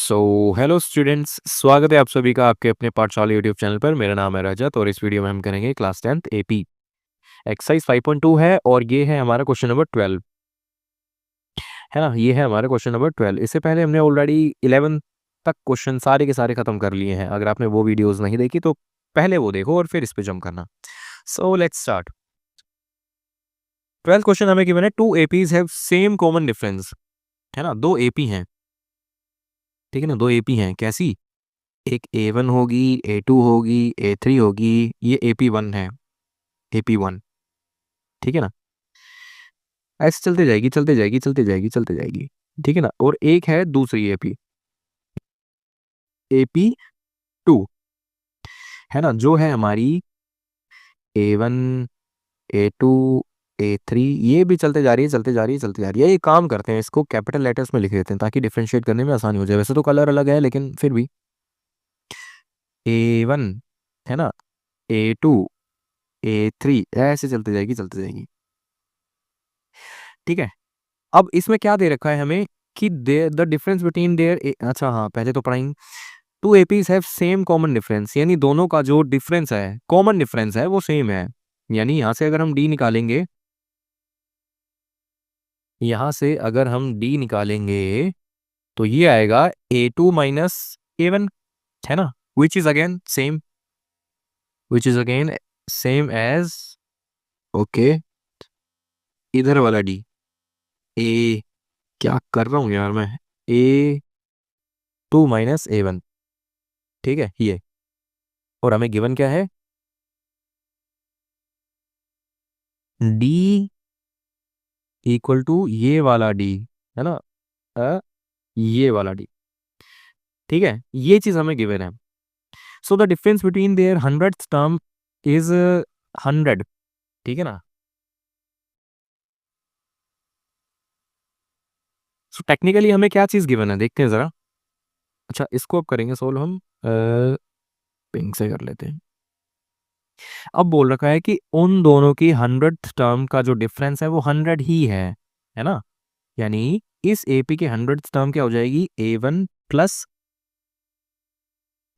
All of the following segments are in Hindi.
सो हेलो स्टूडेंट्स, स्वागत है आप सभी का आपके अपने पाठशाला यूट्यूब चैनल पर। मेरा नाम है रजत और इस वीडियो में हम करेंगे क्लास 10th एपी एक्सरसाइज 5.2 है और ये है हमारा क्वेश्चन नंबर 12, है ना। ये है हमारा क्वेश्चन नंबर 12। इससे पहले हमने ऑलरेडी 11 तक क्वेश्चन सारे के सारे खत्म कर लिए हैं। अगर आपने वो वीडियोस नहीं देखी तो पहले वो देखो और फिर इस पे जंप करना। So let's start. 12th question हमें गिवन है, two APs have same common difference, है ना। दो एपी हैं, ठीक है ना। दो एपी हैं कैसी, एक A1 होगी, A2 होगी, A3 होगी, ये AP1 है, AP1, ठीक है ना। ऐसे चलते जाएगी चलते जाएगी चलते जाएगी चलते जाएगी, ठीक है ना। और एक है दूसरी एपी, AP2, है ना, जो है हमारी A1, A2, A3, ये भी चलते जा रही है चलते जा रही है चलते जा रही है। ये काम करते हैं, इसको कैपिटल लेटर्स में लिख देते हैं ताकि डिफरेंशिएट करने में आसानी हो जाए। वैसे तो कलर अलग है लेकिन फिर भी A1, है ना, A2, A3, ऐसे चलते जाएगी चलते जाएगी, ठीक है। अब इसमें क्या दे रखा है हमें कि द डिफरेंस बिटवीन देयर, अच्छा हाँ पहले तो पढ़ाएंगे। Two APs have same common difference, यानी दोनों का जो डिफरेंस है, कॉमन डिफरेंस है, वो सेम है। यानी यहां से अगर हम डी निकालेंगे, यहां से अगर हम डी निकालेंगे तो ये आएगा A2 माइनस A1, है ना, which is again same, which is again same as, okay, इधर वाला डी, ए, क्या कर रहा हूं यार मैं, A2 माइनस A1, ठीक है ये। और हमें गिवन क्या है, डी इक्वल टू ये वाला डी, है ना, ये वाला डी, ठीक है। ये चीज हमें गिवन है। So the difference between their 100th term is 100, ठीक है ना। सो टेक्निकली हमें क्या चीज गिवन है देखते हैं जरा। अच्छा इसको अब करेंगे सोल्व हम, पिंक से कर लेते हैं। अब बोल रखा है कि उन दोनों की 100th टर्म का जो डिफरेंस है वो 100 ही है ना। यानी इस एपी के 100th टर्म क्या हो जाएगी, A1 प्लस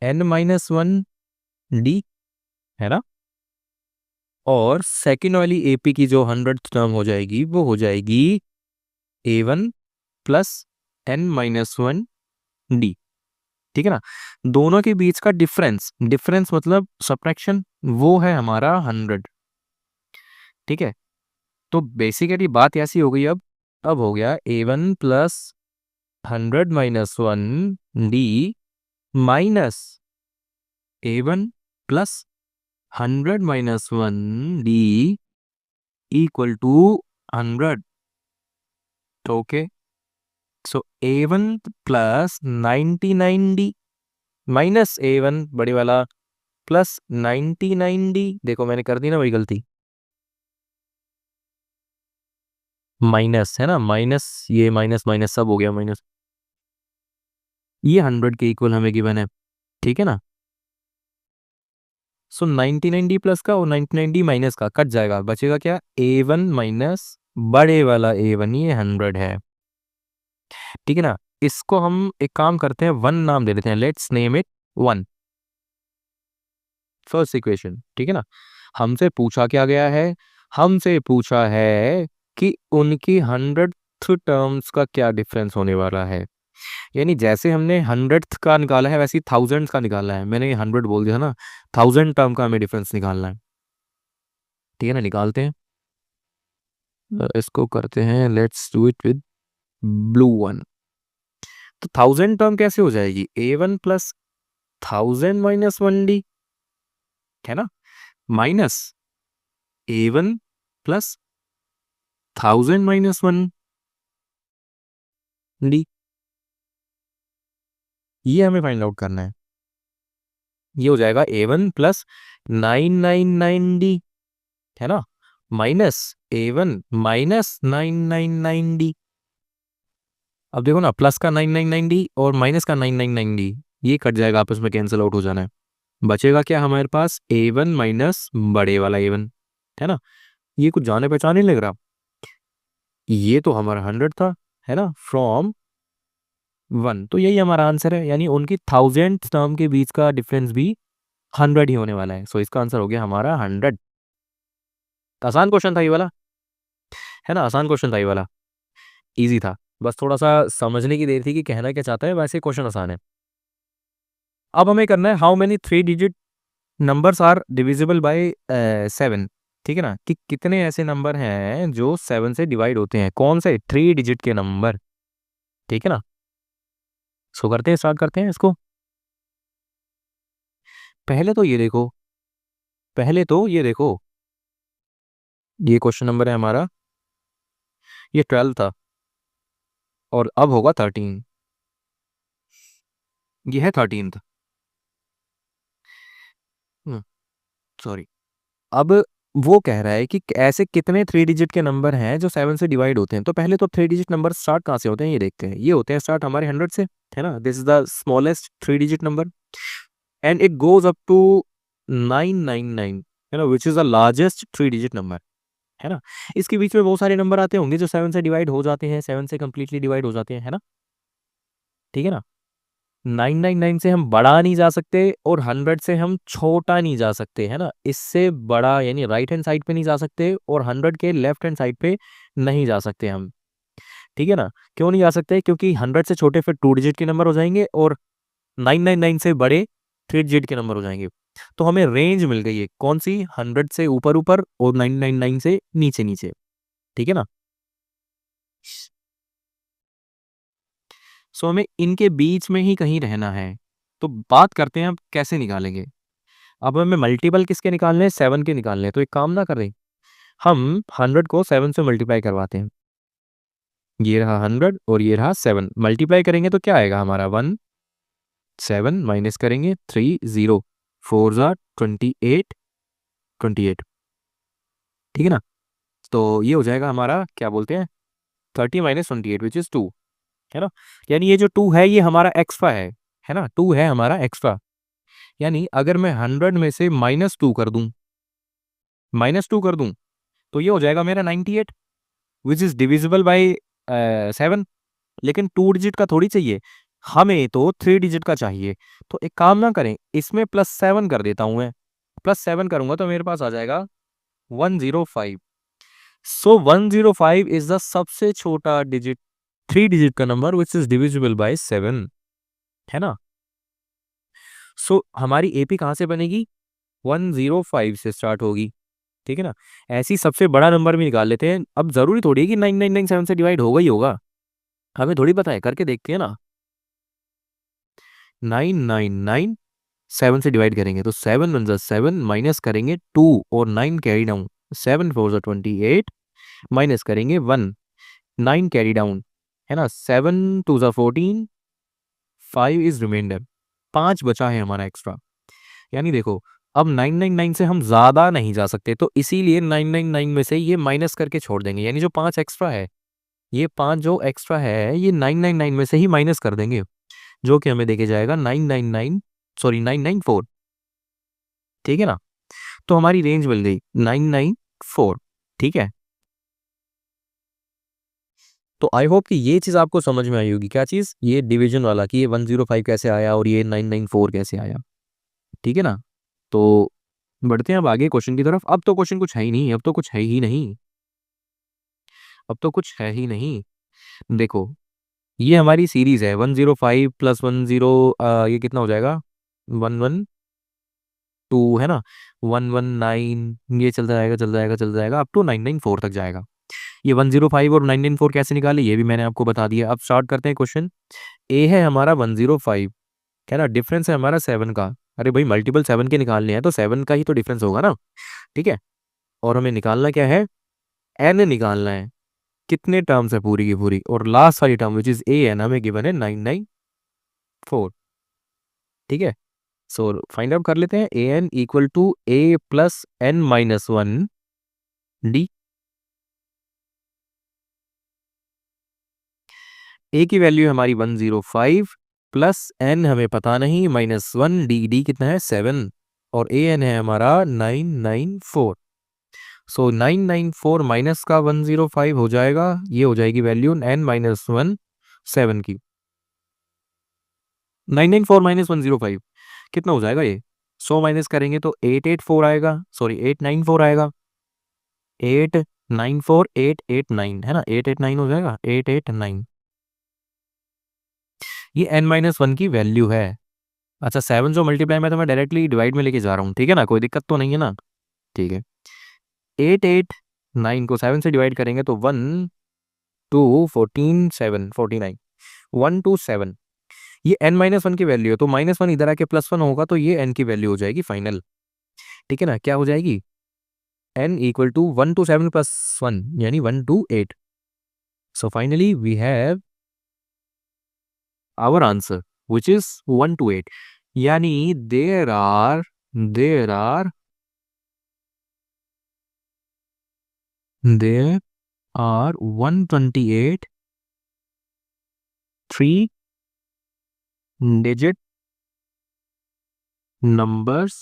N-1D, है ना। और सेकेंड वाली एपी की जो 100th टर्म हो जाएगी वो हो जाएगी A1 प्लस N-1D, ठीक है ना। दोनों के बीच का डिफरेंस, डिफरेंस मतलब सब्ट्रैक्शन, वो है हमारा 100, ठीक है। तो बेसिकली बात ऐसी हो गई, अब हो गया A1 plus 100 - 1D minus A1 plus 100 - 1D equal to 100, okay. So A1 plus 99D minus A1 बड़े वाला प्लस 99D, देखो मैंने कर दी ना वही गलती, माइनस, है ना, माइनस, ये माइनस माइनस सब हो गया माइनस, ये 100 के इक्वल हमें गिवन है, ठीक है ना। सो 99D प्लस का और 99D माइनस का कट जाएगा, बचेगा क्या, A1 माइनस बड़े वाला A1, ये 100 है, ठीक है ना। इसको हम एक काम करते हैं, वन नाम दे देते हैं, let's name it one, first equation, ठीक है ना। हमसे पूछा क्या गया है, हमसे पूछा है कि उनकी 100th टर्म्स का क्या डिफरेंस होने वाला है। यानी जैसे हमने 100th का निकाला है वैसे ही 1000 का निकालना है। मैंने 100 बोल दिया ना, 1000 टर्म का हमें डिफरेंस निकालना है, ठीक है ना। निकालते हैं, इसको करते हैं, let's do it with blue one. तो 1000 टर्म कैसे हो जाएगी, A1 प्लस 1000 - 1D, है ना, माइनस A1 प्लस 1000 - 1D, ये हमें फाइंड आउट करना है। ये हो जाएगा A1 प्लस 999D, है ना, माइनस A1 माइनस 999D। अब देखो ना, प्लस का 999D और माइनस का 999D, ये कट जाएगा, आपस में कैंसिल आउट हो जाना है। बचेगा क्या हमारे पास, A1 माइनस बड़े वाला A1, है ना। ये कुछ जाने पहचाने नहीं लग रहा, ये तो हमारा 100 था, है ना। फ्रॉम 1, तो यही हमारा आंसर है, यानी उनकी 1000 टर्म के बीच का डिफरेंस भी 100 ही होने वाला है। सो इसका आंसर हो गया हमारा 100। आसान क्वेश्चन था ये वाला, है ना, आसान क्वेश्चन था ये वाला, इजी था, बस थोड़ा सा समझने की देर थी कि कहना क्या चाहता है, वैसे क्वेश्चन आसान है। अब हमें करना है how many 3 digit numbers are divisible by 7, ठीक है ना, कि कितने ऐसे नंबर हैं जो 7 से डिवाइड होते हैं, कौन से 3 डिजिट के नंबर, ठीक है ना। सो करते हैं, स्टार्ट करते हैं इसको। पहले तो ये देखो, पहले तो ये देखो, ये क्वेश्चन नंबर है हमारा, ये 12 था और अब होगा 13, ये है 13th, सॉरी। अब वो कह रहा है कि ऐसे कितने 3 डिजिट के नंबर हैं जो 7 से डिवाइड होते हैं। तो पहले तो 3 डिजिट नंबर स्टार्ट कहाँ से होते हैं ये देखते हैं। ये होते हैं स्टार्ट हमारे 100 से, है ना, this is the smallest 3 digit number and it goes up to 999, है ना, which is the largest 3 digit number, है ना। इसके बीच में बहुत सारे नंबर आते होंगे जो 7 से डिवाइड हो जाते हैं, 7 से कंप्लीटली डिवाइड हो जाते हैं, है ना, ठीक है ना। 999 से हम बड़ा नहीं जा सकते और 100 से हम छोटा नहीं जा सकते, है ना, इससे बड़ा यानी राइट हैंड साइड पे नहीं जा सकते और 100 के लेफ्ट हैंड साइड पे नहीं जा सकते हम, ठीक है ना। क्यों नहीं जा सकते, क्योंकि 100 से छोटे फिर 2 डिजिट के नंबर हो जाएंगे और 999 से बड़े 3 डिजिट के नंबर हो जाएंगे। तो हमें रेंज मिल गई है कौन सी, 100 से ऊपर ऊपर और 999 से नीचे नीचे, ठीक है ना। सो हमें इनके बीच में ही कहीं रहना है। तो बात करते हैं अब कैसे निकालेंगे। अब हमें मल्टीपल किसके निकालने हैं, 7 के निकालने हैं। तो एक काम ना करें, हम 100 को 7 से मल्टीप्लाई करवाते हैं। ये रहा 100 और ये रहा 7, मल्टीप्लाई करेंगे तो क्या आएगा हमारा 1, 7 माइनस करेंगे 3, 0, 4 ज़ा 28, 28, ठीक है ना। तो ये हो जाएगा हमारा क्या बोलते हैं 30 माइनस 28 विच इज 2, है ना। यानी ये जो 2 है ये हमारा एक्स्ट्रा है ना, 2 है हमारा एक्स्ट्रा। यानी अगर मैं 100 में से माइनस टू कर दूं तो ये हो जाएगा मेरा 98 विच इज डिविजिबल बाई 7। लेकिन 2 डिजिट का थोड़ी चाहिए, हमें तो 3 डिजिट का चाहिए। तो एक काम ना करें, इसमें +7 कर देता हूं मैं, +7 करूंगा तो मेरे पास आ जाएगा 105। सो 105 इज द सबसे छोटा डिजिट, 3 डिजिट का number which is divisible by 7, है ना। सो हमारी एपी कहाँ से बनेगी, 105 से स्टार्ट होगी, ठीक है ना। ऐसी सबसे बड़ा नंबर भी निकाल लेते हैं। अब जरूरी थोड़ी है कि 9997 से डिवाइड होगा ही होगा, हमें थोड़ी पता है, करके देखते हैं ना। 999 7 से डिवाइड करेंगे तो 7 वन 7 माइनस करेंगे 2 और 9 कैरी डाउन, 7 4 28 माइनस करेंगे 1, 9 कैरी डाउन, है ना, 7 2 14, 5 इज रिमाइंडर, 5 बचा है हमारा एक्स्ट्रा। यानी देखो अब 999 से हम ज्यादा नहीं जा सकते, तो इसीलिए 999 में से ये माइनस करके छोड़ देंगे, यानी जो 5 एक्स्ट्रा है, ये 5 जो एक्स्ट्रा है ये 999 में से ही माइनस कर देंगे, जो कि हमें देके जाएगा 999, सॉरी 994, ठीक है ना। तो हमारी रेंज मिल गई 994, ठीक है। तो आई होप कि ये चीज आपको समझ में आई होगी, क्या चीज, ये डिवीजन वाला, कि ये 105 कैसे आया और ये 994 कैसे आया, ठीक है ना। तो बढ़ते हैं अब आगे क्वेश्चन की तरफ। अब तो क्वेश्चन कुछ है ही नहीं, अब तो कुछ है ही नहीं, अब तो कुछ है ही नहीं। देखो ये हमारी सीरीज है 105 प्लस 10, ये कितना हो जाएगा 112, है ना, 119, ये चलता जाएगा चलता जाएगा चलता जाएगा अप टू 994 तक जाएगा। ये 105 और 994 कैसे निकाले ये भी मैंने आपको बता दिया। अब स्टार्ट करते हैं क्वेश्चन। ए है हमारा 105, है ना, डिफरेंस है हमारा 7 का। अरे भाई मल्टीपल 7 के निकालने हैं तो 7 का ही तो डिफरेंस होगा ना, ठीक है। और हमें निकालना क्या है, एन निकालना है, कितने टर्म्स है पूरी की पूरी, और लास्ट वाली term which is A N हमें गिवन है 994, ठीक है। सो फाइंड आउट कर लेते हैं, A N equal to A plus N minus 1 D. A की वैल्यू हमारी 105 प्लस एन हमें पता नहीं -1, डी डी कितना है 7 और ए एन है हमारा 994। सो 994 माइनस का 105 हो जाएगा, ये हो जाएगी वैल्यू एन -1 7 की। 994 माइनस 105 कितना हो जाएगा ये? 100 माइनस करेंगे तो 884 आएगा, सॉरी 894 आएगा। 894 889 है ना, 889 हो जाएगा, 889। ये n माइनस 1 की वैल्यू है। अच्छा 7 जो मल्टीप्लाई में तो मैं डायरेक्टली डिवाइड में लेके जा रहा हूँ, ठीक है ना, कोई दिक्कत तो नहीं है ना? ठीक है। 889 को 7 से डिवाइड करेंगे तो 1 2 14 7 49 1 2 7। ये n माइनस 1 की वैल्यू है, तो माइनस 1 इधर आके प्लस 1 होगा, तो ये n की वैल्यू हो जाएगी फाइनल। ठीक है ना, क्या हो जाएगी? n इक्वल टू 1 टू 7 प्लस 1 यानी 1 two 8। So finally we have our answer which is 1 two 8। यानी there are 128 3 digit numbers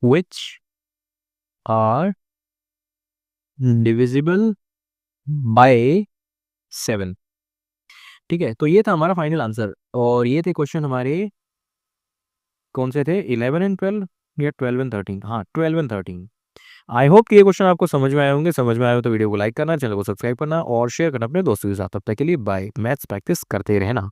which are divisible by 7। ठीक है, तो ये था हमारा फाइनल आंसर, और ये थे क्वेश्चन हमारे, कौन से थे, 11 एंड 12 या 12 एंड 13? हाँ 12 एंड 13। आई होप कि ये क्वेश्चन आपको समझ में आए होंगे। समझ में आए हो तो वीडियो को लाइक करना, चैनल को सब्सक्राइब करना और शेयर करना अपने दोस्तों के साथ। तब तक के लिए बाय। मैथ्स प्रैक्टिस करते रहना।